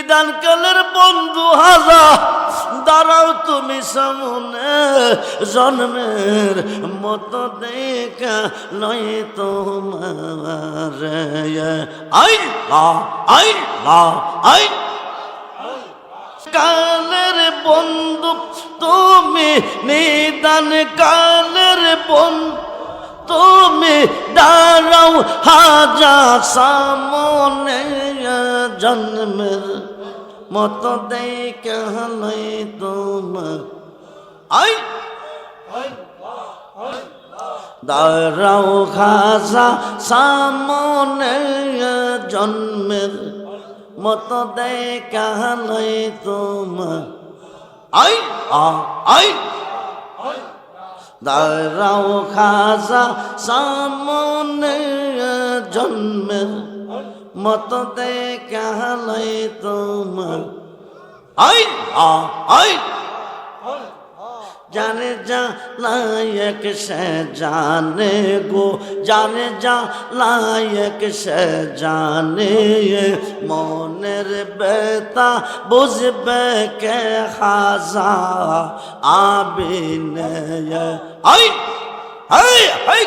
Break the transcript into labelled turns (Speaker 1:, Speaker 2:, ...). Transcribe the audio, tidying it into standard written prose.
Speaker 1: নিদানকালের বন্ধু হাজা দাঁড়াও তুমি সামনে জন্মের মতো দেখা নয় তোমার আইল্লাহ আইল্লাহ আইন কালের বন্ধু তুমি নিদান কালের বন্ধু তুমি দাঁড়াও হাজা সামনে জন্মের মতো দেখা নয় তোমার আই দাঁড়াও হাজা সামনে জন্মের মতো দেখা নয় তোমার আই আই দাঁড়াও খাজা সামনে জন্মের মতো দেখা নয় তোমার আই আই जाने जा लायक से जाने गो जाने जा लायक से जाने मोनेर बेता बुझबे के खाजा आबिने आई आई आई